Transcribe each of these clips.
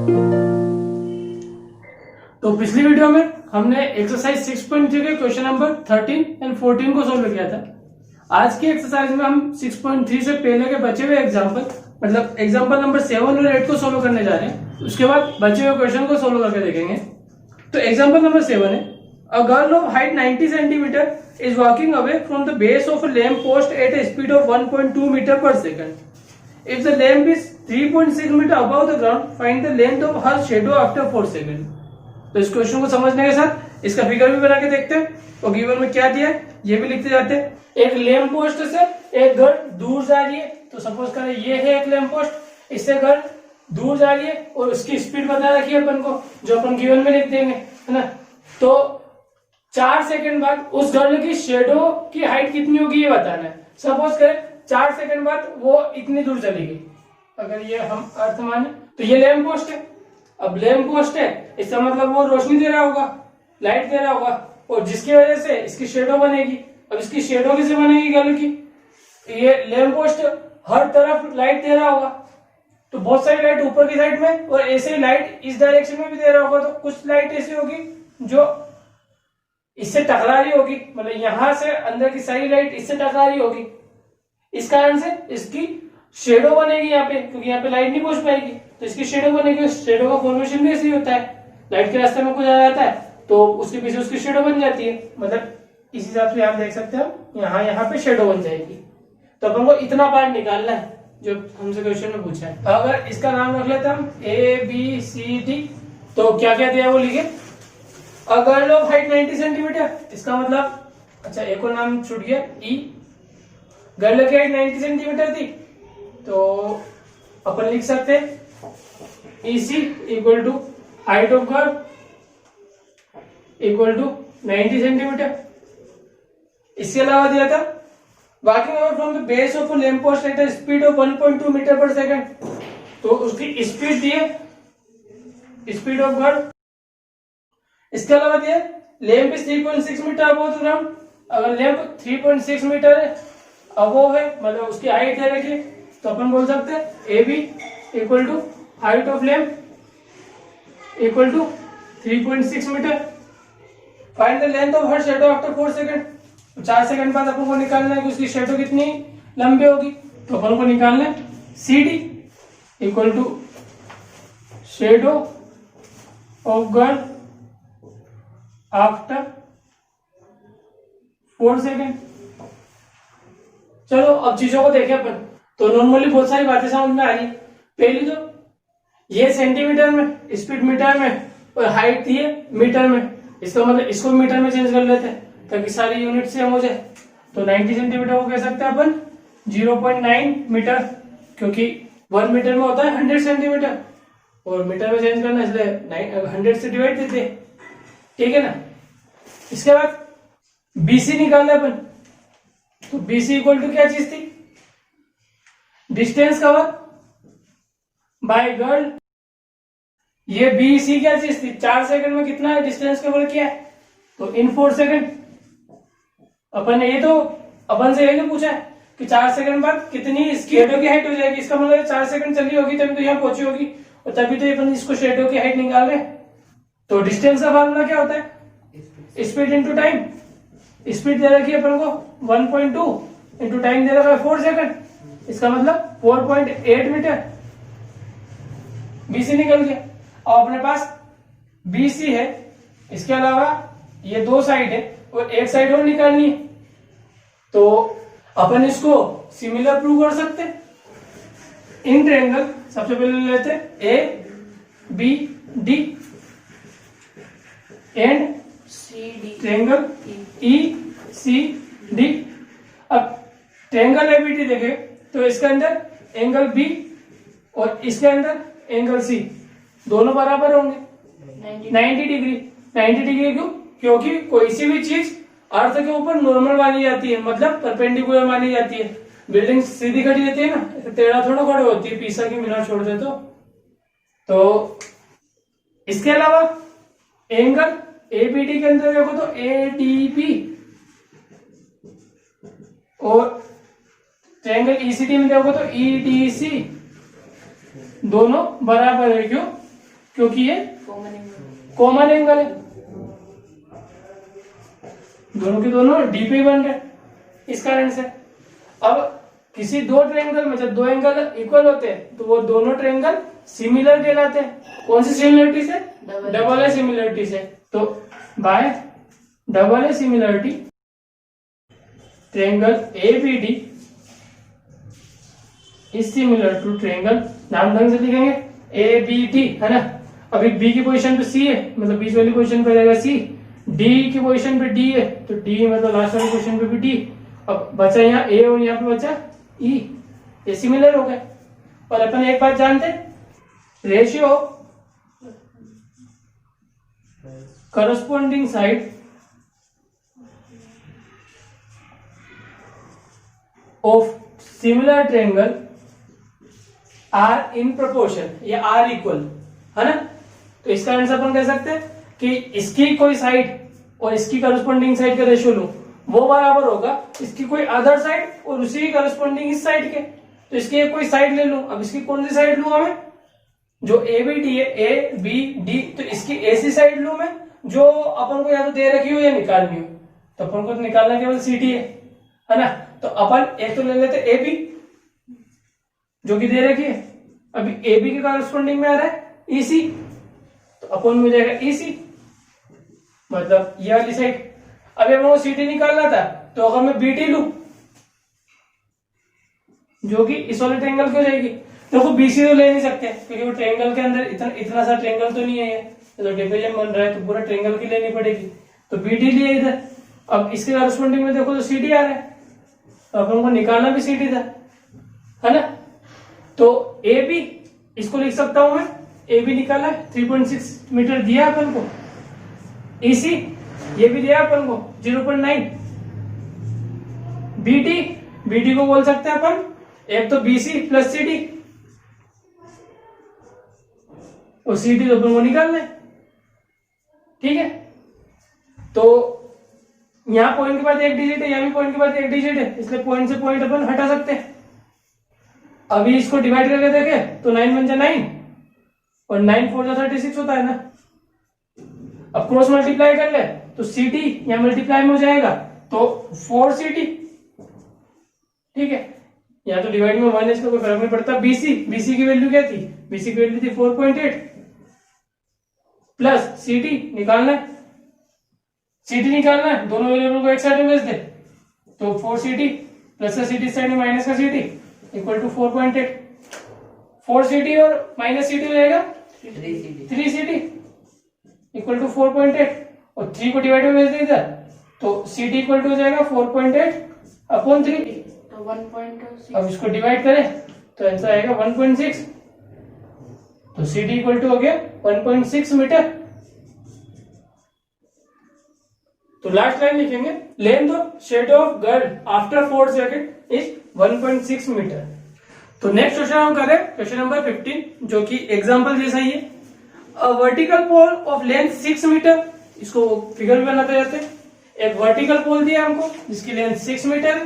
तो पिछली वीडियो में हमने एक्सरसाइज 6.3 के क्वेश्चन नंबर 13 एंड 14 को सोल्व किया था। आज की एक्सरसाइज में हम 6.3 से पहले के बचे हुए एग्जाम्पल मतलब एग्जाम्पल नंबर 7 और 8 को सोल्व करने जा रहे हैं। उसके बाद बचे हुए क्वेश्चन को सोल्व करके देखेंगे। तो एग्जाम्पल नंबर 7 है, a girl of height 90 centimetre is walking away from the base of a lamp post at a speed of 1.2 metre per second. If the lamp is 3.6 metre above the ground, find the length of her shadow after 4 second. तो इस question को समझने के साथ इसका figure भी बना के देखते हैं और गिवन में क्या दिया है ये भी लिखते जाते हैं। एक लैम्प पोस्ट से एक घर दूर जा रही है, तो सपोज करें ये है एक लैम्प पोस्ट, इससे घर दूर जा रही है और उसकी स्पीड बता रखी है अपन को, जो अपन गिवन में लिख देंगे, है ना। तो 4 सेकंड बाद उस गर्ल की शेडो की हाइट कितनी होगी ये बताना है। सपोज करें 4 सेकंड बाद वो इतनी दूर चली गई, अगर ये हम अर्थ माने तो ये लैम्प पोस्ट है। अब लैम्प पोस्ट है इसका मतलब वो रोशनी दे रहा होगा, लाइट दे रहा होगा, और जिसकी वजह से इसकी शेडो बनेगी। अब इसकी शेडो किसे बनेगी गर्ल की, ये लैम्प पोस्ट हर तरफ लाइट दे रहा होगा, तो बहुत सारी लाइट ऊपर की साइड में और ऐसे ही लाइट इस डायरेक्शन में भी दे रहा होगा। तो कुछ लाइट ऐसी होगी जो इससे टकरा रही होगी, मतलब यहां से अंदर की सारी लाइट इससे टकरा रही होगी, इस कारण से इसकी शेडो बनेगी यहाँ पे, क्योंकि यहाँ पे लाइट नहीं पहुंच पाएगी तो इसकी शेडो बनेगी। शेडो का फॉर्मेशन भी ऐसे ही होता है, लाइट के रास्ते में कुछ आ जाता है तो उसके पीछे उसकी शेडो बन जाती है। मतलब इस हिसाब से आप देख सकते हो यहाँ पे शेडो बन जाएगी। तो अपन को इतना पार्ट निकालना है जो हमसे क्वेश्चन में पूछा है। अगर इसका नाम रख लेते हम ABCD, तो क्या क्या दिया वो लिखे। A girl of height 90 centimetre, इसका मतलब अच्छा एक और नाम छूट गया E। गर्ल की हाइट 90 सेंटीमीटर थी तो अपन लिख सकते हैं EC equal to height of girl equal to 90 centimetre. इसके अलावा दिया था walking away from the base of a lamp post at a speed of 1.2 metre per second, तो उसकी स्पीड दी है स्पीड ऑफ गर्ल। इसके अलावा दिया lamp is 3.6 metre above the ground. अगर लैम्प 3.6 मीटर अबव है मतलब उसकी हाइट दे रखी है, तो अपन बोल सकते हैं AB equal to height of lamp equal to 3.6 metre. Find the length of her shadow after 4 second. 4 second बाद अपन को निकालना है कि उसकी शेडो कितनी लंबी होगी, तो अपन को निकालना है CD equal to shadow of girl after 4 second. चलो अब चीजों को देखें अपन, तो नॉर्मली बहुत सारी बातें समझ में आ रही। पहली तो ये सेंटीमीटर में, स्पीड मीटर में और हाइट थी मीटर में, इसका मतलब इसको मीटर में चेंज कर लेते हैं ताकि सारी यूनिट सेम हो जाए। तो 90 सेंटीमीटर को कह सकते हैं अपन 0.9 मीटर, क्योंकि 1 मीटर में होता है 100 सेंटीमीटर और मीटर में चेंज करना इसलिए 100 से डिवाइड देते हैं, ठीक है ना। इसके बाद BC निकालना अपन, तो BC इक्वल टू क्या चीज थी, डिस्टेंस कवर बाय गर्ल। ये BC क्या चीज थी, 4 सेकंड में कितना है डिस्टेंस कवर किया है, तो इन 4 सेकंड। अपन ये तो अपन से यही पूछा है कि 4 सेकंड बाद कितनी इसकी शेडो की हाइट हो जाएगी। इसका मतलब 4 सेकंड चली होगी तभी तो यहाँ पहुंची होगी और तभी तो अपन इसको शेडो की हाइट निकाल रहे हैं। तो डिस्टेंस का फार्मूला क्या होता है, स्पीड इंटू टाइम। स्पीड दे रखी है अपन को 1.2 इंटू टाइम दे रखा है 4 सेकंड, इसका मतलब 4.8 मीटर। BC निकल गया। और अपने पास BC है, इसके अलावा ये 2 साइड है और एक साइड और निकालनी है, तो अपन इसको सिमिलर प्रूव कर सकते हैं। इन ट्रायंगल सबसे पहले लेते हैं ABD एंड ट्रायंगल ECD। अब ट्रायंगल ABD देखे तो इसके अंदर एंगल B और इसके अंदर एंगल C दोनों बराबर होंगे 90 डिग्री। 90 डिग्री क्यों, क्योंकि कोई सी भी चीज अर्थ के ऊपर नॉर्मल मानी जाती है, मतलब परपेंडिकुलर मानी जाती है। बिल्डिंग सीधी खड़ी रहती है ना, टेढ़ा थोड़ा खड़ी होती है, पीसा की मिनट छोड़ दे तो इसके अलावा एंगल ABD के अंदर देखो तो ADB और ट्रायंगल ECD में देखो तो EDC दोनों बराबर है। क्यों, क्योंकि ये कॉमन एंगल है, दोनों के दोनों डी पे बन रहे इस कारण से। अब किसी दो ट्रायंगल में जब दो एंगल इक्वल होते हैं तो वो दोनों ट्रायंगल सिमिलर कहलाते हैं। कौन सी सिमिलरिटी से? डबल ए सिमिलरिटी से। तो by double A similarity triangle ABD is similar to triangle, नाम ढंग से लिखेंगे ABD, है ना। अभी B की पोजीशन पे C है, मतलब बीच वाली पोजीशन पे रहेगा C, D की पोजीशन पे D है तो D मतलब लास्ट वाली पोजीशन पे भी D। अब बचा यहाँ A और यहाँ पे बचा E, ये सिमिलर हो गए। और अपन एक बात जानते, ratio corresponding side of similar triangle are in proportion, ये आर इक्वल, है ना। तो इसका आंसर अपन कह सकते हैं कि इसकी कोई साइड और इसकी करस्पॉन्डिंग साइड का रेशियो लो, वो बराबर होगा इसकी कोई अदर साइड और उसी की करस्पॉन्डिंग इस साइड के। तो इसकी कोई साइड ले लूं, अब इसकी कौन सी साइड लूं हमें? जो ABD है, ABD, तो इसकी ऐसी साइड लूं मैं जो अपन को या तो दे रखी हो या निकालनी हो। तो अपन को तो निकालना केवल CD है ना। तो अपन एक तो ले लेते AB जो कि दे रखी है, अभी AB के करस्पॉन्डिंग में आ रहा है EC, तो अपन में जाएगा EC, मतलब ये वाली साइड। अभी हमको CD निकालना था तो अगर मैं BD लूं जो कि इस वाले ट्रायंगल की हो जाएगी, देखो BC तो ले नहीं सकते क्योंकि वो ट्रायंगल के अंदर इतना सा ट्रायंगल तो नहीं है ये, तो डिवीजन बन रहा है तो पूरा ट्रायंगल की लेनी पड़ेगी। तो BD लिए इधर, अब इसके करस्पॉन्डिंग में देखो तो CD आ रहा है, तो अपन को निकालना भी CD था, है ना। तो AB इसको लिख सकता हूं मैं, AB निकाला 3.6 मीटर दिया अपन को, EC ये भी दिया अपन को 0.9, BD को बोल सकते हैं अपन एक तो BC प्लस CD, और CD तो अपन को निकालना है, ठीक है। तो यहाँ पॉइंट के बाद एक डिजिट है, यहाँ भी पॉइंट के बाद एक डिजिट है, इसलिए पॉइंट से पॉइंट अपन हटा सकते हैं। अभी इसको डिवाइड करके देखे तो 9 बन जाए 9 और 9 4 जा 36 होता है ना। अब क्रॉस मल्टीप्लाई कर ले तो CD यहाँ मल्टीप्लाई में हो जाएगा तो 4CD, ठीक है। यहाँ तो डिवाइड में 1 है, इसका कोई फर्क नहीं पड़ता। BC की वैल्यू क्या थी? BC की वैल्यू थी 4.8 प्लस CD निकालना है, CD निकालना है, दोनों वेरिएबल को एक साइड में भेज दे तो 4CD प्लस का CD साइड में माइनस का CD इक्वल टू 4.8, 4CD और माइनस CD हो जाएगा 3CD इक्वल टू 4.8 और 3 को डिवाइड में भेज दे इधर तो CD इक्वल टू हो जाएगा 4.8 अपॉन 3, तो 1.6। अब इसको डिवाइड करें तो आंसर आएगा 1.6, तो CD इक्वल टू हो गया 1.6 मीटर। तो लास्ट लाइन लिखेंगे, length of shadow of girl after 4 second is 1.6 metre. तो नेक्स्ट क्वेश्चन हम करें क्वेश्चन नंबर 15 जो कि एग्जांपल जैसा ही है। A vertical pole of length 6 metre, इसको फिगर भी बनाते रहते हैं। एक वर्टिकल पोल दिया हमको जिसकी length 6 metre,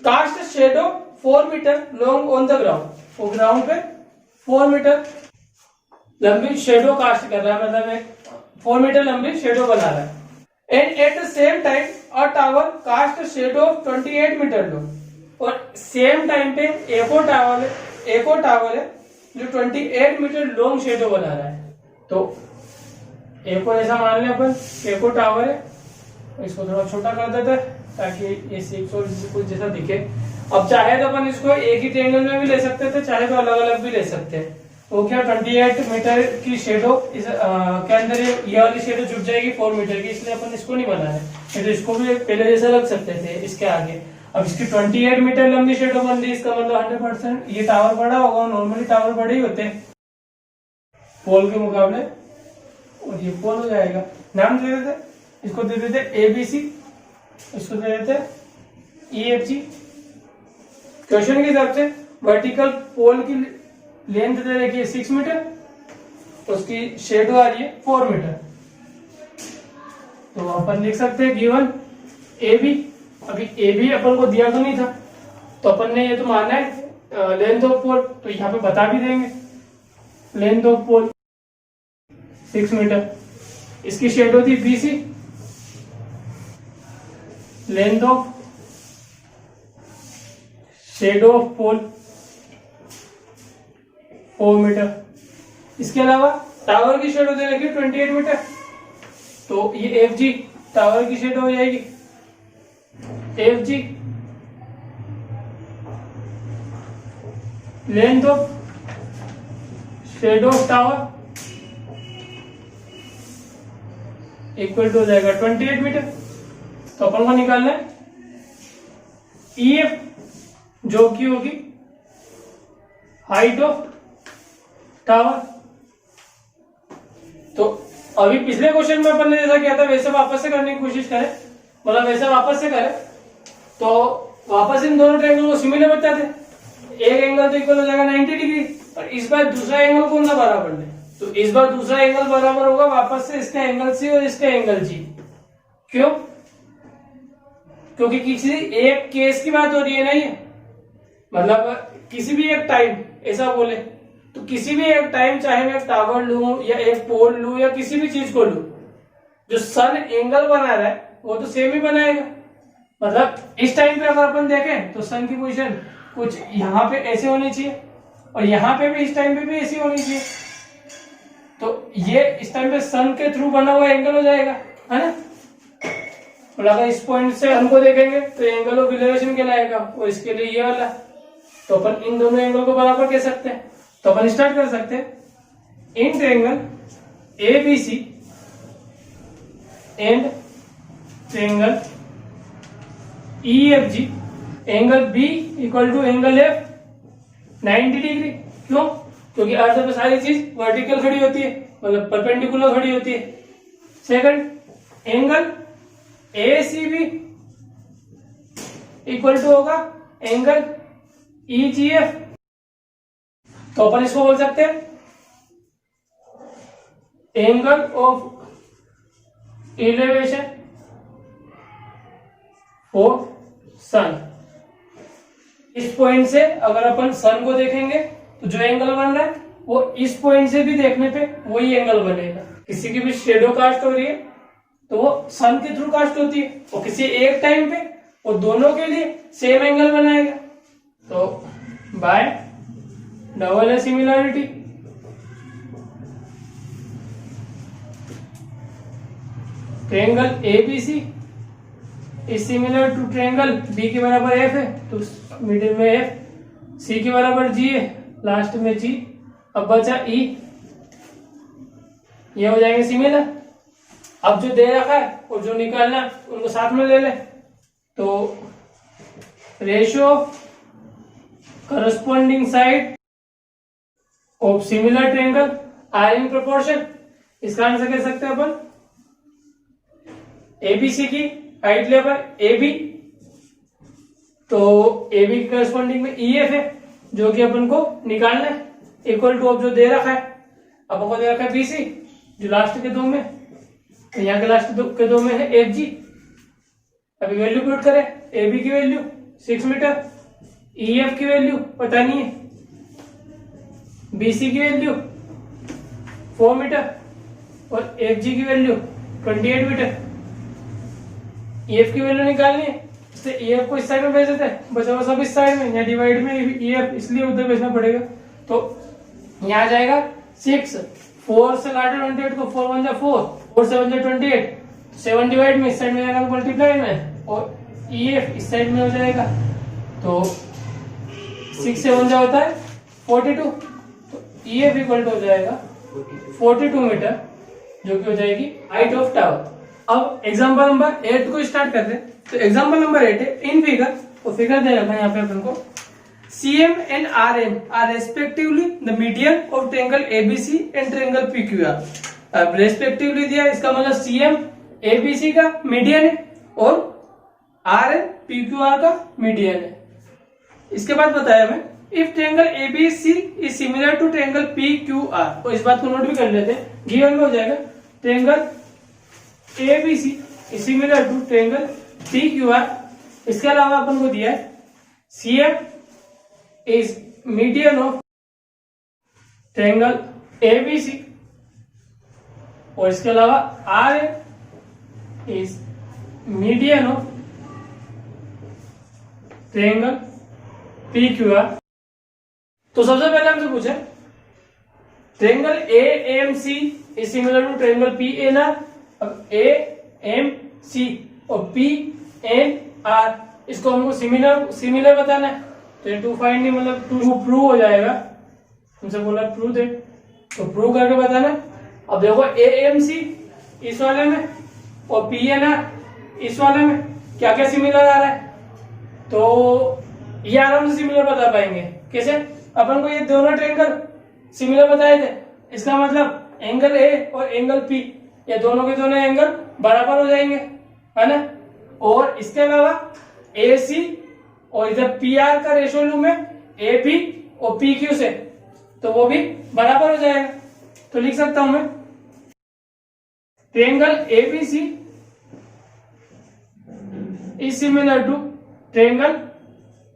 cast shadow 4 metre long on the ground, वो ग्राउंड पे 4 मीटर लंबी शेडो कास्ट कर रहा है, मतलब 4 मीटर लंबी शेडो बना रहा है। And at the same time a tower cast shadow of 28 metre लो, और सेम टाइम पे एक और टावर है जो 28 मीटर लॉन्ग शेडो बना रहा है। तो एक और ऐसा मान लें अपन, एक और टावर है, इसको थोड़ा छोटा कर देते हैं ताकि ये 6 और कुछ जैसा दिखे। अब चाहे तो अपन इसको एक ही ट्रायंगल में भी ले सकते थे, चाहे तो अलग अलग भी ले सकते हैं। तो क्या 28 मीटर की शेडो के अंदर ये वाली शेडो जुट जाएगी 4 मीटर की, इसलिए अपन इसको नहीं बना रहे, तो इसको भी पहले जैसा रख सकते थे इसके आगे। अब इसकी 28 मीटर लंबी शेडो बन रही, इसका मतलब 100% ये टावर बड़ा होगा, नॉर्मली टावर बड़े ही होते हैं पोल के मुकाबले, और ये पोल हो जाएगा। नाम दे देते, इसको दे देते ABC, इसको दे देते EFG। क्वेश्चन के हिसाब से वर्टिकल पोल की लेंथ दे रखी है 6 मीटर, उसकी शेडो आ रही है 4 मीटर, तो अपन लिख सकते हैं गिवन AB। अभी AB अपन को दिया तो नहीं था, तो अपन ने ये तो माना है लेंथ ऑफ पोल, तो यहाँ पे बता भी देंगे लेंथ ऑफ पोल 6 मीटर। इसकी शेडो थी BC, length of shadow of pole 4 metre. इसके अलावा टावर की शेडो दे रखी 28 मीटर, तो ये FG टावर की शेडो हो जाएगी। FG length of shadow of tower equal to हो जाएगा 28 मीटर। तो अपन को निकालना है EF, जो कि होगी हाइट ऑफ टावर। तो अभी पिछले क्वेश्चन में अपन ने जैसा किया था वैसे वापस से करने की कोशिश करें, मतलब वैसे वापस से करें तो वापस इन दोनों ट्रायंगल को सिमिलर बताते। एक एंगल तो इक्वल हो जाएगा 90 डिग्री, और इस बार दूसरा एंगल कौन सा बराबर है, तो इस बार दूसरा एंगल बराबर होगा वापस से इसका एंगल C और इसका एंगल G। क्यों? क्योंकि किसी एक केस की बात हो रही है ना, ये मतलब किसी भी एक टाइम ऐसा बोले तो किसी भी एक टाइम, चाहे मैं एक टावर लूं या एक पोल लूं या किसी भी चीज को लूं, जो सन एंगल बना रहा है वो तो सेम ही बनाएगा। मतलब इस टाइम पे अगर अपन देखें तो सन की पोजीशन कुछ यहाँ पे ऐसे होनी चाहिए और यहाँ पे भी इस टाइम पे भी ऐसी होनी चाहिए, तो ये इस टाइम पे सन के थ्रू बना हुआ एंगल हो जाएगा, है ना। और अगर इस पॉइंट से सन को देखेंगे तो एंगल ऑफ इलेवेशन कहलाएगा, और इसके लिए ये वाला, तो अपन इन दोनों एंगल को बराबर कह सकते हैं। तो अपन स्टार्ट कर सकते हैं। In triangle ABC and triangle EFG angle B equal to angle F 90 degree. क्यों? क्योंकि अर्थ पे सारी चीज वर्टिकल खड़ी होती है, मतलब परपेंडिकुलर खड़ी होती है। Second, angle ACB equal to होगा एंगल EGF। तो अपन इसको बोल सकते हैं angle of elevation for sun. इस पॉइंट से अगर अपन सन को देखेंगे तो जो एंगल बन रहा है वो इस पॉइंट से भी देखने पे वही एंगल बनेगा। किसी की भी शेडो कास्ट हो रही है तो वो सन के थ्रू कास्ट होती है, और किसी एक टाइम पे वो दोनों के लिए सेम एंगल बनाएगा। तो by double similarity triangle ABC is similar to triangle B के बराबर F है, तो मिडिल में F, C के बराबर G है, लास्ट में G, अब बचा E, ये हो जाएंगे सिमिलर। अब जो दे रखा है और जो निकालना है उनको साथ में ले ले, तो ratio of corresponding side of similar triangle are in proportion. इसका आंसर कह सकते हैं अपन ABC की हाइट लेवल AB, तो AB की करस्पॉन्डिंग में EF है जो कि अपन को निकालना है, इक्वल टू अब जो दे रखा है, अपन को दे रखा है BC जो लास्ट के दो में, तो यहाँ के लास्ट के दो में है FG। अभी वैल्यू पुट करें, AB की वैल्यू 6 मीटर, EF की वैल्यू पता नहीं है, BC की वैल्यू 4 मीटर और FG की वैल्यू 28 मीटर। EF की वैल्यू निकालनी है, इससे EF को इस साइड में भेज देते हैं, बचा हुआ सब इस साइड में, यहाँ डिवाइड में EF इसलिए उधर भेजना पड़ेगा। तो यहाँ आ जाएगा 6, 4 से काटे 28 को, 4 1 जा 4, 4 7 जा 28, 7 डिवाइड में इस साइड में जाएगा तो मल्टीप्लाई में, और EF इस साइड में हो जाएगा, तो 6 से 1 जा होता है 42, तो EF इक्वल टू हो जाएगा 42 मीटर, जो कि हो जाएगी हाइट ऑफ टावर। अब एग्जांपल नंबर 8 को स्टार्ट करते हैं। तो एग्जांपल नंबर 8 है इन फिगर, तो फिगर दे रखा है यहाँ पे अपन को, CM and RM are respectively the median of triangle ABC and triangle PQR। अब रेस्पेक्टिवली दिया, इसका मतलब CM ABC का मीडियन है और RM PQR का मीडियन है। इसके बाद बताया मैं if triangle ABC is similar to triangle PQR, तो इस बात को नोट भी कर लेते हैं, गिवन में हो जाएगा triangle ABC is similar to triangle PQR। इसके अलावा अपन को दिया है CM is median of triangle ABC और इसके अलावा R is median of triangle P Q R. तो सबसे पहले हमसे पूछे triangle A M C is similar to triangle P N R. अब ए एम सी और पी एन आर इसको हमको सिमिलर बताना है। तो ये टू फाइंड नहीं मतलब टू प्रूव हो जाएगा। हमसे बोला प्रूव दे, तो प्रूव करके बताना। अब देखो ए एम सी इस वाले में और पी एन आर इस वाले में क्या क्या सिमिलर आ रहा है, तो ये आराम से सिमिलर बता पाएंगे। कैसे? अपन को ये दोनों ट्रायंगल सिमिलर बताए थे, इसका मतलब एंगल ए और एंगल पी ये दोनों के दोनों एंगल बराबर हो जाएंगे, है ना। और इसके अलावा ए सी और इधर पी आर का रेशियो लूं मैं ए पी और पी क्यू से, तो वो भी बराबर हो जाएगा। तो लिख सकता हूं मैं triangle ABC is similar to triangle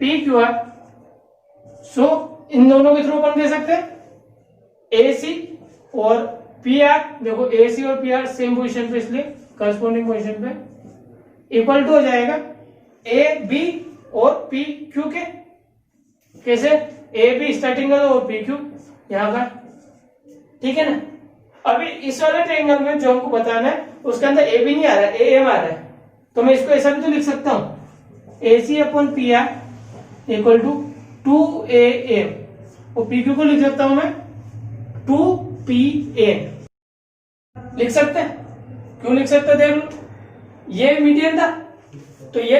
P Q R. So इन दोनों के थ्रू अपन दे सकते हैं ए सी और पी आर। देखो ए सी और पी आर सेम पोजिशन पे, इसलिए करस्पॉन्डिंग पोजिशन पे इक्वल टू हो जाएगा ए बी और पी क्यू के। कैसे? ए बी स्टार्टिंग का और पी क्यू यहां का, ठीक है ना। अभी इस वाले ट्रायंगल में जो हमको बताना है उसके अंदर ए बी नहीं आ रहा है, ए एम आ रहा है। तो मैं इसको ऐसा भी तो लिख सकता हूं A C upon P R equal to 2am और पी क्यू को लिख सकता हूं मैं 2pn। लिख सकते हैं? क्यों लिख सकते हैं? देख लो, ये मीडियन था तो ये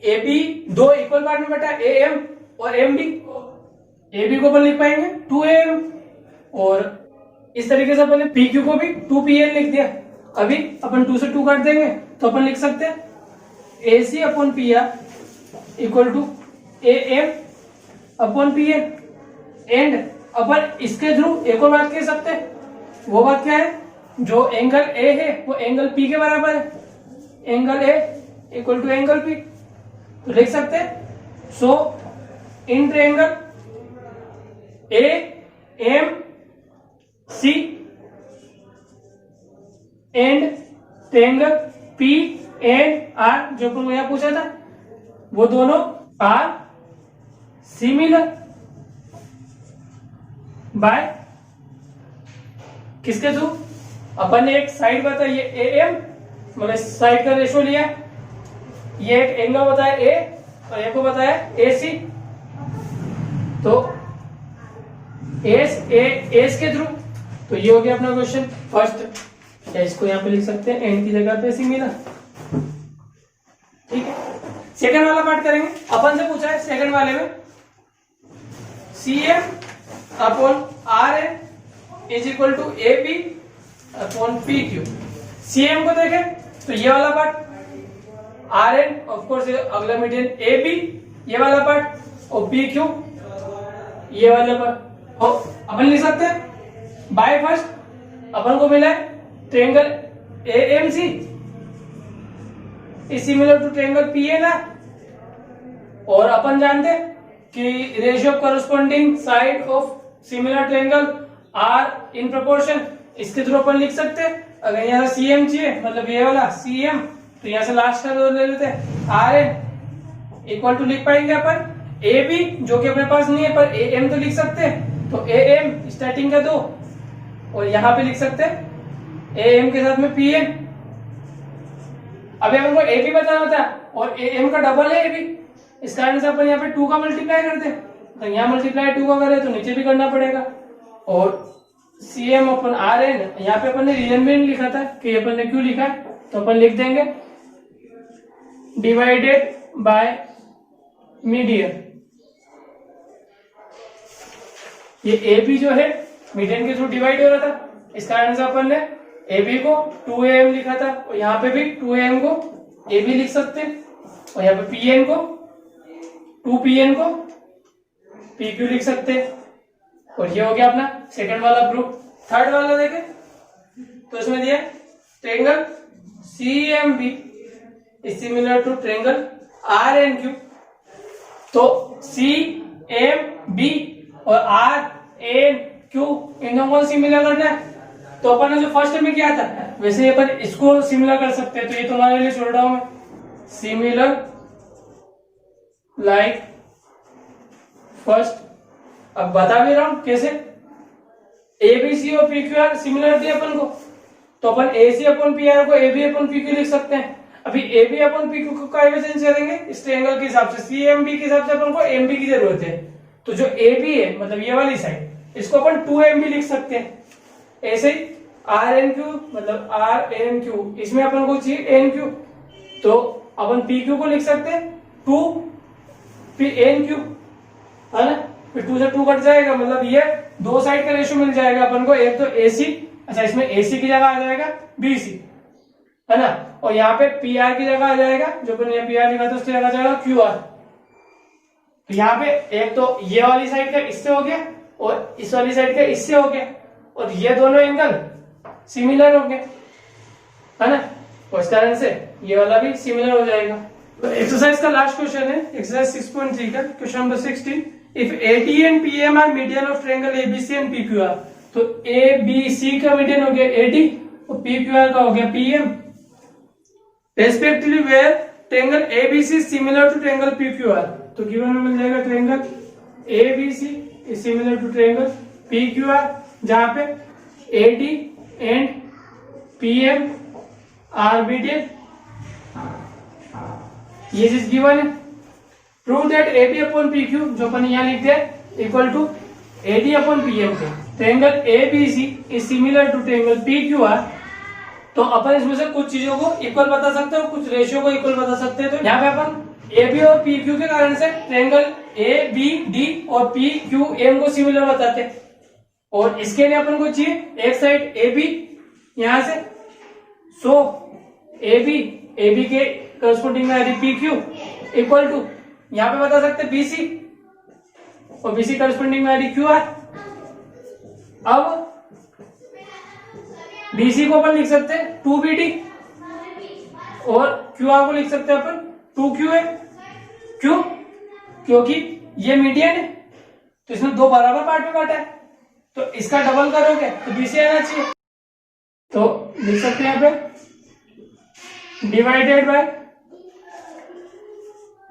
ए बी दो इक्वल पार्ट में बटा ए एम और एम बी। ए बी को अपन लिख पाएंगे 2am और इस तरीके से अपन ने पी क्यू को भी 2pn लिख दिया। अभी अपन 2 से 2 काट देंगे तो अपन लिख सकते हैं A C upon P R equal to A M upon P N. And अपन इसके थ्रू एक और बात कह सकते हैं, वो बात क्या है? जो एंगल ए है वो एंगल पी के बराबर है, angle A equal to angle P. तो लिख सकते हैं so in triangle A M C and triangle P N R जो अपन यहां पूछा था वो दोनों आर सिमिलर बाय किसके थ्रू? अपन ने एक साइड बताई ये ए एम, मतलब साइड का रेशियो लिया, ये एक एंगल बताया ए और एक को बताया ए सी। तो एस के थ्रू, तो ये हो गया अपना क्वेश्चन फर्स्ट। या इसको यहां पे लिख सकते हैं एन की जगह पे सिमिलर, ठीक है। सेकंड वाला पार्ट करेंगे। अपन से पूछा है सेकंड वाले में C M upon R N is equal to A P upon P Q. C M को देखें तो ये वाला पार्ट, आर एन ऑफकोर्स अगला मीडियन ए बी ये वाला पार्ट और पी क्यू ये वाला पार्ट। तो अपन लिख सकते हैं बाय फर्स्ट अपन को मिला है triangle A M C is similar to triangle P N R. और अपन जानते हैं कि ratio of corresponding side of similar triangle are in proportion. इसके थ्रू अपन लिख सकते हैं, अगर यहाँ सी एम चाहिए मतलब ये वाला सी एम, तो यहाँ से लास्ट का ले लेते हैं आर एन इक्वल टू लिख पाएंगे अपन ए बी जो कि अपने पास नहीं है पर ए एम तो लिख सकते हैं। तो ए एम स्टार्टिंग का 2 और यहाँ पे लिख सकते हैं ए एम के साथ में पी एन। अभी हमको ए बी बताना था और ए एम का डबल है ए बी, इस कारण से अपन यहाँ पे 2 का मल्टीप्लाई करते हैं। तो यहाँ मल्टीप्लाई 2 का करें तो नीचे भी करना पड़ेगा। और सी एम अपन आर एन, यहाँ पे अपन ने रीजन भी नहीं लिखा था कि अपन ने क्यों लिखा, तो अपन लिख देंगे डिवाइडेड बाय मीडियन। ये ए बी जो है मीडियन के थ्रू डिवाइड हो रहा था, इस कारण से अपन ने ए बी को 2am लिखा था और यहाँ पे भी 2am को ए बी लिख सकते हैं और यहाँ पे पी एन को 2pn को पी क्यू लिख सकते हैं। और ये हो गया अपना सेकंड वाला प्रूफ। थर्ड वाला देखें तो इसमें दिया triangle C M B is similar to triangle R N Q. तो सी एम बी और आर एन क्यू इन दोनों को सिमिलर करना है। तो अपन ने जो फर्स्ट में किया था वैसे अपन इसको सिमिलर कर सकते हैं, तो ये तुम्हारे लिए छोड़ रहा हूं मैं। Similar like first. अब बता भी रहा हूं कैसे। एबीसी और पीक्यूआर सिमिलर थी अपन को, तो अपन एसी अपन पीआर को एबी अपन पीक्यू लिख सकते हैं। अभी एबी अपन पीक्यू का चेंज करेंगे इस ट्रायंगल के हिसाब से, सीएमबी के हिसाब से अपन को एमबी की जरूरत है। तो जो एबी है मतलब ये वाली साइड, इसको अपन 2MB लिख सकते हैं। ऐसे ही आर एन क्यू मतलब आर एन क्यू, इसमें अपन को चाहिए एन क्यू, तो अपन पी क्यू को लिख सकते हैं 2 पी एन क्यू, है ना। फिर 2 से 2 कट जाएगा, मतलब ये दो साइड का रेशियो मिल जाएगा अपन को। एक तो एसी, अच्छा इसमें एसी की जगह आ जाएगा बीसी, है ना। और यहाँ पे पीआर की जगह आ जाएगा, जो अपन ये पीआर लिखा था उसकी जगह आ जाएगा क्यूआर। तो यहाँ पे एक तो ये वाली साइड का इससे हो गया और इस वाली साइड का इससे हो गया, और ये दोनों एंगल सिमिलर हो गए, है ना। और इस कारण से ये वाला भी सिमिलर हो जाएगा। तो एक्सरसाइज का लास्ट क्वेश्चन है एक्सरसाइज 6.3 का question number 16। If AD and PM are median of triangle ABC and PQR, तो एबीसी का मीडियन हो गया एडी और पीक्यूआर का हो गया PM respectively, where triangle ABC similar to triangle PQR. तो गिवन में मिल जाएगा triangle ABC is similar to triangle PQR, जहां पे AD and PM are median, ये चीज गिवन है। Prove that AB upon PQ, जो अपन यहां लिखते हैं, equal to AD upon PM के triangle ABC is similar to triangle PQR. तो अपन इसमें से कुछ चीजों को इक्वल बता सकते हैं और कुछ रेशियो को इक्वल बता सकते हैं। तो यहाँ पे अपन एबी और पीक्यू के कारण से ट्रायंगल ए बी डी और पी क्यू एम को सिमिलर बताते हैं, और इसके लिए अपन को चाहिए एक साइड ए बी यहां से, सो ए बी के करस्पॉन्डिंग में आ रही पी क्यू इक्वल टू यहां पे बता सकते बी सी, और बी सी करस्पॉन्डिंग में आ रही क्यू आर। अब बी सी को अपन लिख सकते हैं 2BD और क्यू आर को लिख सकते हैं अपन 2Q है। क्यों? क्योंकि ये मीडियन है, तो इसमें दो बराबर पार्ट में काटा है, तो इसका डबल करोगे तो BC आना चाहिए। तो लिख सकते हैं यहाँ पे डिवाइडेड बाय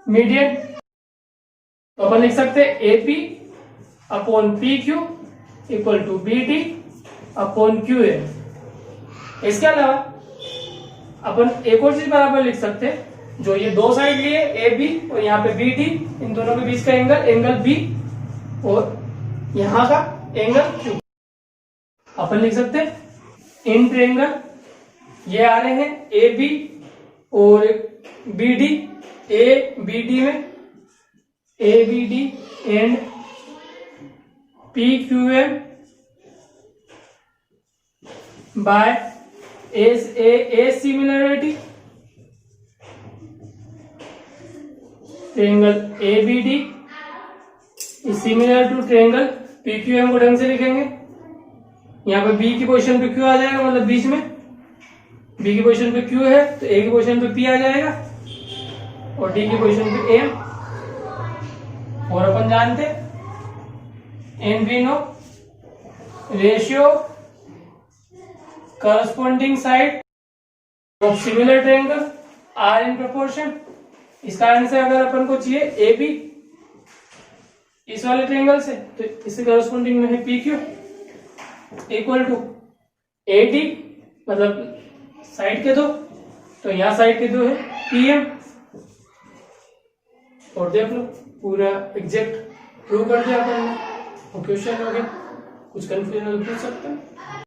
मीडियन, तो अपन लिख सकते हैं AP upon PQ equal to BD upon QA। इसके अलावा अपन एक और चीज बराबर लिख सकते हैं, जो ये दो साइड लिए AB और यहाँ पे BD, इन दोनों के बीच का एंगल B और यहाँ का एंगल Q, अपन लिख सकते हैं इन ट्रायंगल ये आ रहे हैं AB और BD, ABD में ABD and PQM by A similarity, triangle ABD is similar to triangle PQM को ढंग से लिखेंगे। यहाँ पे B की पोजीशन पे Q आ जाएगा, मतलब बीच में B की पोजीशन पे Q है तो A की पोजीशन पे P आ जाएगा और D की पोजीशन पे M। और अपन जानते and we know ratio corresponding side of similar triangle are in proportion. इस कारण से अगर अपन को चाहिए ए बी इस वाले ट्रायंगल से, तो इससे करस्पॉन्डिंग में है P Q equal to A D, मतलब साइड के दो, तो यहाँ साइड के दो है पी एम। और देख लो पूरा एग्जैक्ट प्रूव कर दिया अपन ने। क्वेश्चन हो गया, कुछ कंफ्यूजन पूछ सकते हैं।